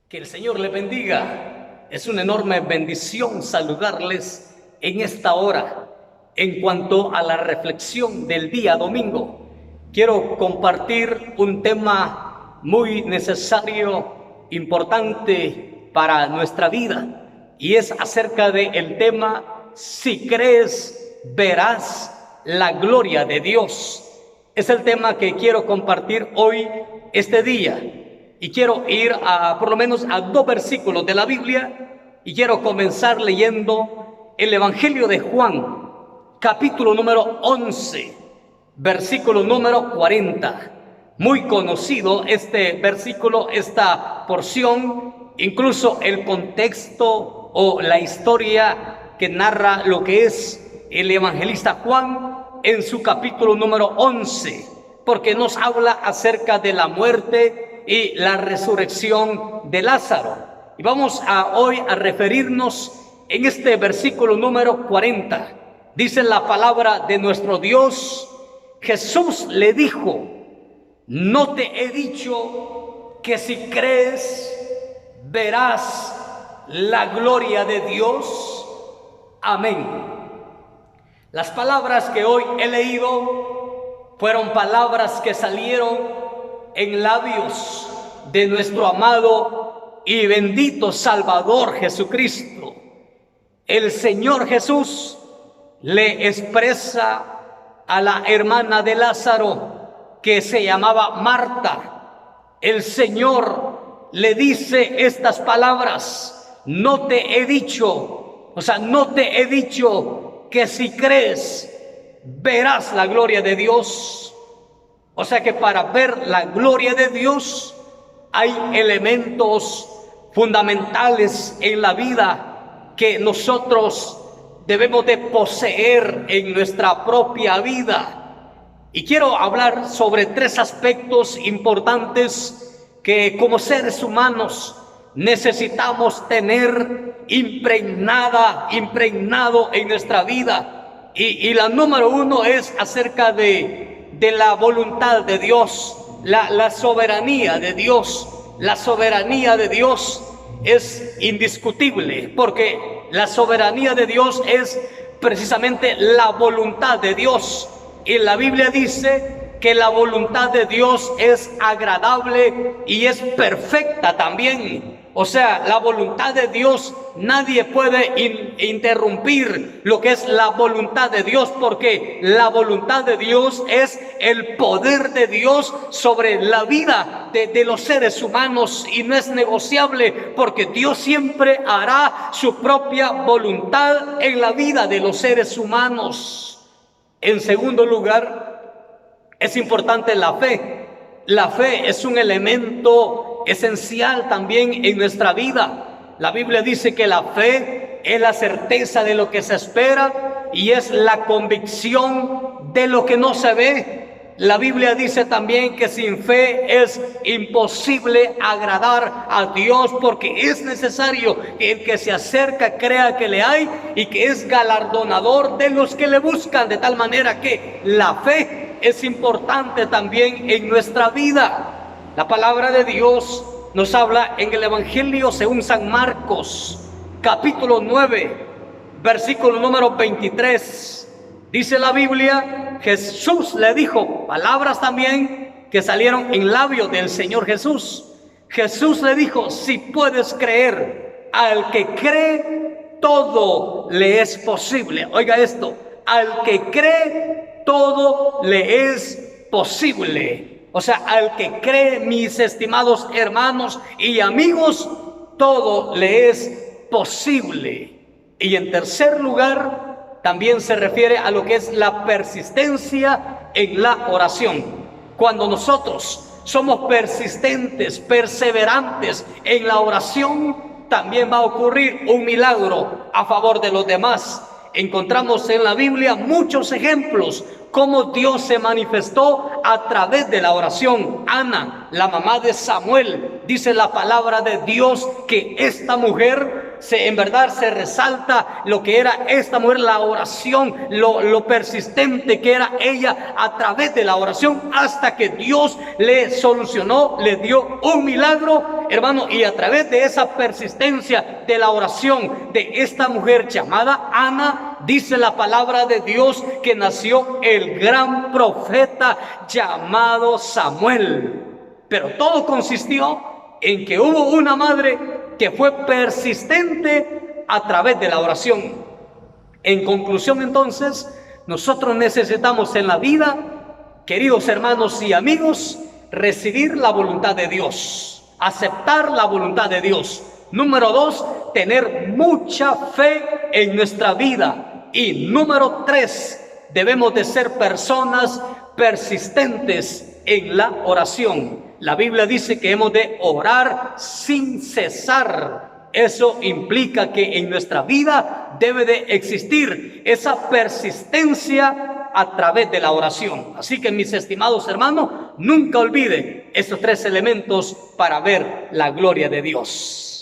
Que el Señor le bendiga. Es una enorme bendición saludarles en esta hora. En cuanto a la reflexión del día domingo, quiero compartir un tema muy necesario, importante para nuestra vida, y es acerca del tema: si crees, verás la gloria de Dios. Es el tema que quiero compartir hoy, este día. Y quiero ir por lo menos a 2 versículos de la Biblia, y quiero comenzar leyendo el Evangelio de Juan, capítulo número 11, versículo número 40. Muy conocido este versículo, esta porción, incluso el contexto o la historia que narra lo que es el evangelista Juan en su capítulo número 11, porque nos habla acerca de la muerte y la resurrección de Lázaro. Y vamos hoy a referirnos en este versículo número 40. Dice la palabra de nuestro Dios: Jesús le dijo: ¿no te he dicho que si crees, verás la gloria de Dios? Amén. Las palabras que hoy he leído fueron palabras que salieron en labios de nuestro amado y bendito Salvador Jesucristo. El Señor Jesús le expresa a la hermana de Lázaro, que se llamaba Marta. El Señor le dice estas palabras: no te he dicho, no te he dicho que si crees, verás la gloria de Dios. O sea que para ver la gloria de Dios hay elementos fundamentales en la vida que nosotros debemos de poseer en nuestra propia vida. Y quiero hablar sobre 3 aspectos importantes que como seres humanos necesitamos tener impregnado en nuestra vida. Y la número 1 es acerca de la voluntad de Dios, la soberanía de Dios. La soberanía de Dios es indiscutible, porque la soberanía de Dios es precisamente la voluntad de Dios. Y la Biblia dice que la voluntad de Dios es agradable y es perfecta también. O sea, la voluntad de Dios, nadie puede interrumpir lo que es la voluntad de Dios, porque la voluntad de Dios es el poder de Dios sobre la vida de los seres humanos, y no es negociable, porque Dios siempre hará su propia voluntad en la vida de los seres humanos. En segundo lugar, es importante la fe. La fe es un elemento esencial también en nuestra vida. La Biblia dice que la fe es la certeza de lo que se espera y es la convicción de lo que no se ve. La Biblia dice también que sin fe es imposible agradar a Dios, porque es necesario que el que se acerca crea que le hay y que es galardonador de los que le buscan, de tal manera que la fe es importante también en nuestra vida. La palabra de Dios nos habla en el Evangelio según San Marcos, capítulo 9, versículo número 23. Dice la Biblia: Jesús le dijo, palabras también que salieron en labios del Señor Jesús. Jesús le dijo: si puedes creer, al que cree, todo le es posible. Oiga esto: al que cree, todo le es posible. O sea, al que cree, mis estimados hermanos y amigos, todo le es posible. Y en tercer lugar, también se refiere a lo que es la persistencia en la oración. Cuando nosotros somos persistentes, perseverantes en la oración, también va a ocurrir un milagro a favor de los demás. Encontramos en la Biblia muchos ejemplos cómo Dios se manifestó a través de la oración. Ana, la mamá de Samuel, dice la palabra de Dios que esta mujer en verdad se resalta lo que era esta mujer, la oración, lo persistente que era ella a través de la oración, hasta que Dios le solucionó, le dio un milagro, hermano. Y a través de esa persistencia de la oración de esta mujer llamada Ana, dice la palabra de Dios que nació el gran profeta llamado Samuel. Pero todo consistió en que hubo una madre que fue persistente a través de la oración. En conclusión, entonces, nosotros necesitamos en la vida, queridos hermanos y amigos, recibir la voluntad de Dios, aceptar la voluntad de Dios. Número 2, tener mucha fe en nuestra vida. Y número 3, debemos de ser personas persistentes en la oración. La Biblia dice que hemos de orar sin cesar. Eso implica que en nuestra vida debe de existir esa persistencia a través de la oración. Así que, mis estimados hermanos, nunca olviden estos 3 elementos para ver la gloria de Dios.